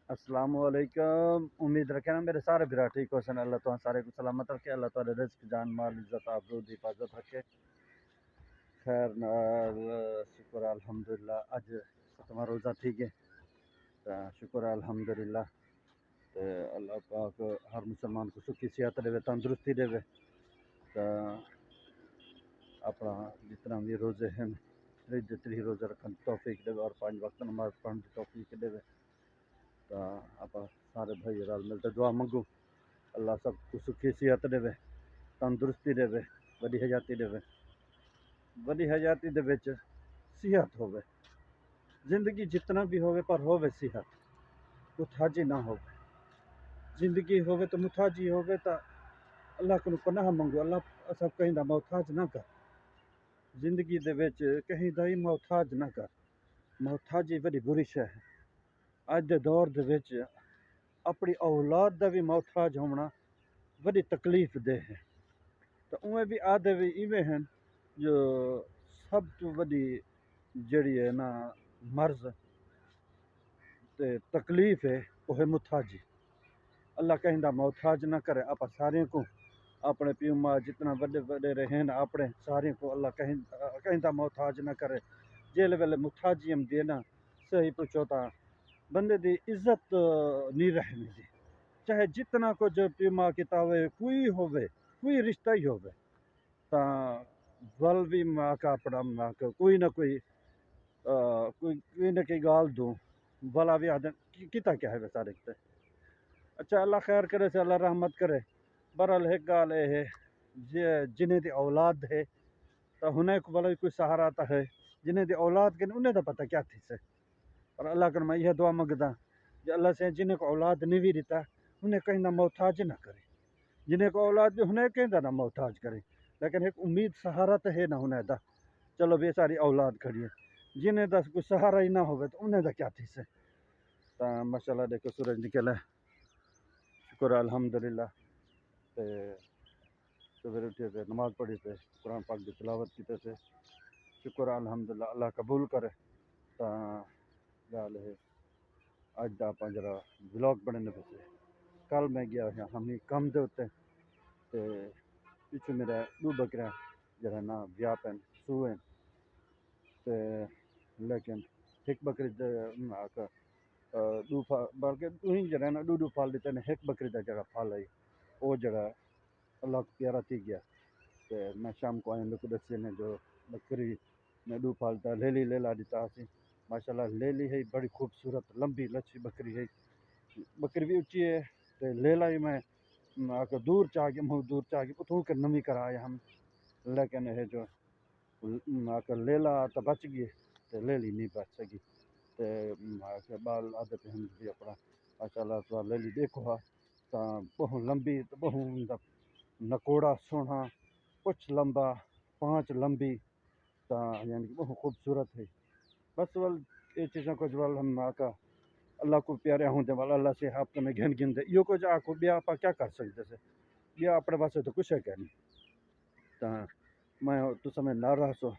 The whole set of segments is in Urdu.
السلام علیکم، امید رکھیں نا میرے سارے برا ٹھیک ہو سن، اللہ تعالیٰ سارے کو سلامت رکھے، اللہ تعالیٰ رزق جان مال عزت آبرود حفاظت رکھے. خیر نال شکر الحمدللہ اج ستواں روزہ ٹھیک ہے تو شکر الحمدللہ. تو اللہ پاک ہر مسلمان کو سکھی صحت دے، تندرستی دے تو اپنا جتنا بھی روزے ہیں جتنی روزے رکھن توفیق دے اور 5 وقت نماز پڑھن کی توفیق دے. تو آپ سارے بھائی رل مل کے دعا منگو، اللہ سب کو سکھی صحت دے، تندرستی دے، وڈی حیاتی دے. وڈی حیاتی دے وچ صحت ہوے، زندگی جتنا بھی ہوے پر ہوے صحت، متھاجی نہ ہوے. زندگی ہوے تو متھاجی ہوے تو اللہ کو پناہ منگو، اللہ سب کہیں دا محتاج نہ کر. زندگی دے وچ کہیں دا ہی محتاج نہ کر. محتاجی بڑی بری شے ہے. اج دے دور دے وچ اپنی اولاد دا بھی محتاج ہونا بڑی تکلیف دہ ہے. تو اوے بھی آدھے بھی ایویں ہیں جو سب تو وڈی جڑی ہے نا مرض تے تکلیف ہے وہ ہے محتاجی. اللہ کہیں دا محتاج نہ کرے. آپ سارے کو اپنے پیو ماں جتنا بڑے بڑے رہے ہیں اپنے سارے کو اللہ کہیں دا محتاج نہ کرے. جیل ویلے محتاجی ہم دینا صحیح پوچھو تا بندے دی عزت نہیں رہنے دی، چاہے جتنا کچھ پیو ماں کیتا ہوئے کوئی رشتہ ہی ہوئے تا ول بھی ماں کا اپنا ماں کا کوئی نہ کوئی گال دوں بلا بھی آدھے کیتا کیا ہے سارے کتے. اچھا اللہ خیر کرے سے اللہ رحمت کرے. برحال ایک گال ہے جنہیں دی اولاد ہے تو انہیں کو بلا کوئی سہارا تا ہے، جنہیں دی اولاد کے انہیں دا پتہ کیا تھی سے. اور اللہ کر میں یہ دعا منگدا کہ اللہ سے جنہیں کو اولاد نہیں بھی دیتا انہیں کہیں نہ محتاج نہ کرے، جنہیں کو اولاد بھی انہیں کہیں نہ محتاج کرے. لیکن ایک امید سہارا تو ہے نہ انہیں دا. چلو بے ساری اولاد کھڑی ہے، جنہیں دا کوئی سہارا ہی نہ ہوئے تو انہیں دا کیا تھی سے. تو ماشاءاللہ دیکھو سورج نکل ہے، شکر الحمدللہ. سویرے اٹھے تھے، نماز پڑھی تھے، قرآن پاک کی تلاوت کیتے تھے. شکر الحمدللہ اللہ قبول کرے. تو گال ہے اج دا پنجرا ولاگ بننے پہ. کل میں گیا ہمیں کم دے ہوتے تے پچھو میرا دو بکرا جڑا نا ویا پین سوئے تے لیکن ایک بکری دو بلکہ دوہیں جڑا نا دو پال دیتے نے. ایک بکری دا جڑا پال ہے وہ جڑا اللہ کو پیارا تھی گیا. تے میں شام کو آئیں لوگ دسے نے جو بکری میں دو پالتا لیلا دیتا سی. ماشاءاللہ لیلی ہے بڑی خوبصورت لمبی لچی بکری ہے. بکری بھی اچھی ہے تے لیلا ہی میں دور چاہ کے اتوں کے نمی کرایا ہم. لیکن یہ جو لیلا تو بچ گئی تے لیلی نہیں بچ سکی. تے بال آدھے پہ ہم بھی اپنا ماشاءاللہ تو لیلی دیکھو ہا تو بہت لمبی تو بہت نکوڑا سونا پچھ لمبا پانچ لمبی تا یعنی کہ بہت خوبصورت ہے. بس ول یہ چیزوں کو جو ہم آقا اللہ کو پیارے ہوں دے والا اللہ سے آپ میں گھن دے یہ کچھ آکو بیا آپ کیا کر سکتے سے بیا اپنے پاس تو کچھ ہے کہ نہیں. تو میں تو سمجھ نہ رہا سو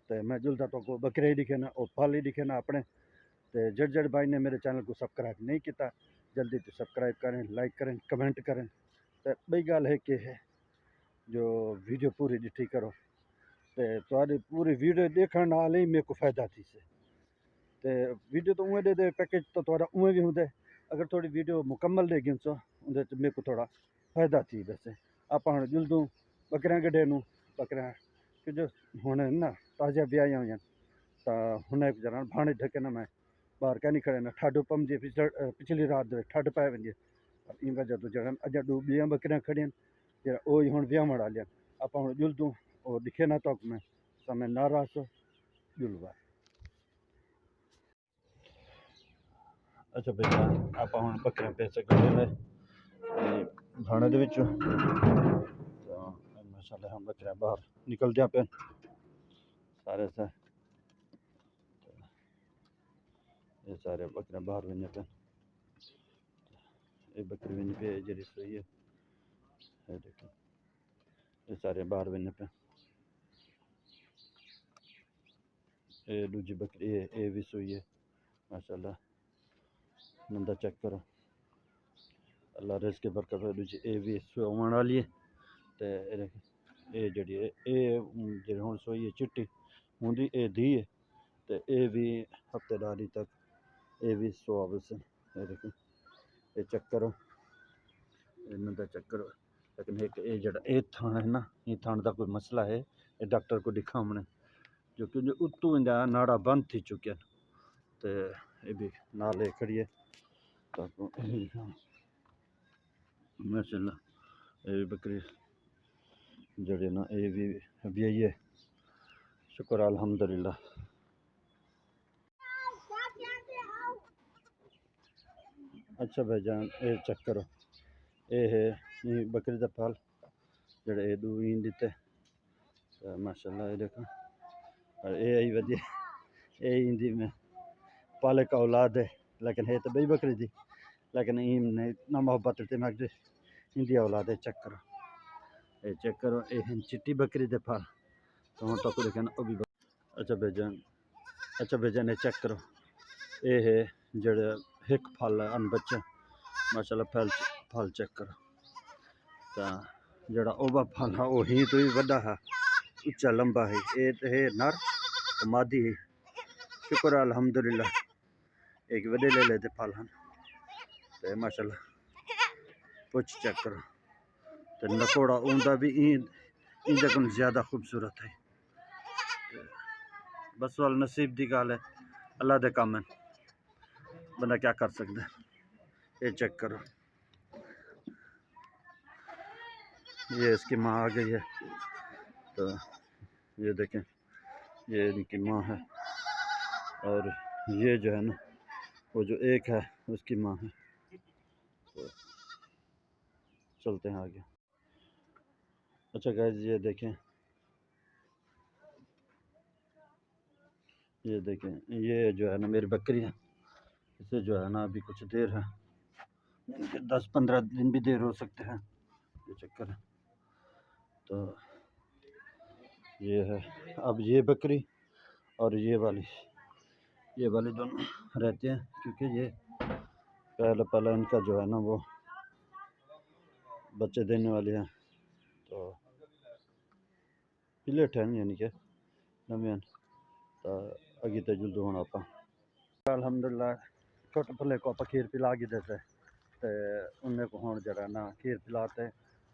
تے میں جلدا تو کو بکرے دکھے نا اور پالی دکھے نا اپنے. تے جڑ بھائی نے میرے چینل کو سبسکرائب نہیں کیتا جلدی تو سبسکرائب کریں، لائک کریں، کمنٹ کریں. تے بئی گال ہے کہ ہے جو ویڈیو پوری ڈٹھی کرو تے تہاڈی پوری ویڈیو دیکھن نال ہی میرے کو فائدہ تھی سے. تے ویڈیو تو اوے دے دے پیکج تو تھوڑا اوے بھی ہوندے اگر تھوڑی ویڈیو مکمل دے گن سو اندر میرے کو تھوڑا فائدہ تھی ویسے. آپ ہن جلدوں بکریاں گڈے نو بکریاں کہ جو ہونے نا تازہ بیائی ہوئی ہیں تو ہن ایک جنا بھانے ڈھکے نا میں باہر کہ نہیں کھڑے نا ٹھڈ پم جی پچھلی رات دے ٹھڈ پائے ونجے این وجہ تو جڑا اجا دو بیاں بکریاں کھڑیاں جڑا اوہی ہن ویاہن والیاں. آپ ہن جلدوں اور دکھے نہ تو میں سمے نہ رہا سو جلوا. اچھا بھائی آپ ہن بکریاں پیسے کھڑے نے بھانے دے وچوں تو ماشاءاللہ ہم بکریاں باہر نکل دیا پہ سارے سے. یہ سارے بکریاں باہر ونے پہ یہ بکری ونے پہ جڑی سوئی ہے یہ دیکھو یہ سارے باہر ونے پہ. یہ دوجی بکری یہ بھی سوئی ہے ماشاءاللہ. نندا چیک کرو اللہ رزق کے برکت دوجی اے بھی سوون والی ہے تے اے جڑی اے جڑی ہن سوئی ہے چٹی ہوندی اے دی ہے تے اے بھی ہفتے داری تک اے بھی سوا بس اے دیکھو اے چیک کرو نندا چیک کرو لیکن ایک اے جڑا اے تھان ہے نا یہ تھان دا کوئی مسئلہ ہے اے ڈاکٹر کو دکھاونے جو کہ اتو اندا ناڑا بند تھی چکے ہیں تے اے بھی نالے کھڑی ہے تاکہ ماشاءاللہ اے بکری جڑے نا اے بھی یہی ہے شکر الحمدللہ اچھا بھائی جان اے چیک کرو اے ہے یہ بکری دا پھل جڑے اے دو این دیتے ماشاءاللہ اے دیکھو اور اے ای ودی اے اندی میں پالک اولاد ہے لیکن ہے تو بئی بکری دی لیکن این نے اتنا محبت تے میں اندی اولاد ہے چیک کرو اے ہیں چٹی بکری دے پھل تو ہن تک دیکھن او بھی اچھا بھائی جان اے چیک کرو اے ہے جڑے ایک پھل ہے ان بچے ماشاءاللہ پھل چیک کرو تا جڑا اوبا پھل ہے وہ ہی تو ہی وڈا ہے اچا لمبا ہے اے تے ہے نر مادی ہے شکر الحمدللہ ایک وڈے لے لیتے پھل ہیں تے ماشاءاللہ پوچھ چیک کرو تے نکوڑا اوندا بھی این جکن زیادہ خوبصورت ہے بس وال نصیب دی گال ہے اللہ دے کام ہے بندہ کیا کر سکتا ہے یہ چیک کرو یہ اس کی ماں آ گئی ہے تو یہ دیکھیں یہ ان کی ماں ہے اور یہ جو ہے نا وہ جو ایک ہے اس کی ماں ہے تو چلتے ہیں آگے اچھا گائز یہ دیکھیں یہ جو ہے نا میری بکری ہے اسے جو ہے نا ابھی کچھ دیر ہے 10-15 دن بھی دیر ہو سکتے ہیں یہ چکر ہے تو یہ ہے اب یہ بکری اور یہ والی دونوں رہتے ہیں کیونکہ یہ پہلے ان کا جو ہے نا وہ بچے دینے والے ہیں تو پلے ٹھہن یعنی کہ نمیاں تو اگی تے جلد ہونا آپ الحمدللہ چھوٹے پلے کو آپ کھیر پلا گی دیتے تے انہیں کو ہون جڑا نا کھیر پلاتے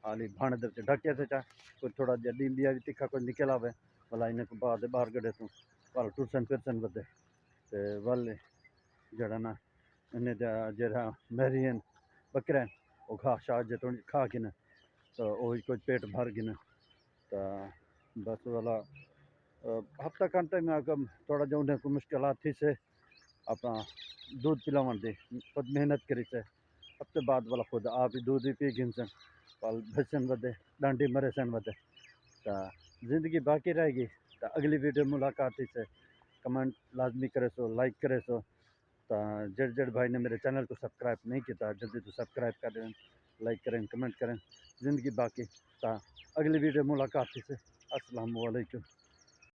حالی بھانے دے ڈھکے تے چا کوئی تھوڑا جا ڈیمبیا بھی تکھا کوئی نکل آوے بلا انہیں کو باہر گڑے تو پال ٹرسن پھرسن ودے تے والے جڑا نا انہیں جڑا مہرین بکرے وہ کھا شاہ جے تو کھا کے نا تو وہی کوئی پیٹ بھر گنا تو بس والا ہفتہ گھنٹے میں اگر تھوڑا جو انہیں کو مشکلات تھی سے اپنا دودھ پلاون دے خود محنت کری سے ہفتے بعد والا خود آپ ہی دودھ ہی پی گن سن پال بھسن ودے ڈانڈی مرے سن ودے تو زندگی باقی رہے گی تو اگلی ویڈیو ملاقات ہی سے کمنٹ لازمی کرے سو لائک کرے سو تو جڑ بھائی نے میرے چینل کو سبسکرائب نہیں کیا جلدی تو سبسکرائب کریں لائک کریں کمنٹ کریں زندگی باقی تا اگلی ویڈیو ملاقات ہی سے السلام علیکم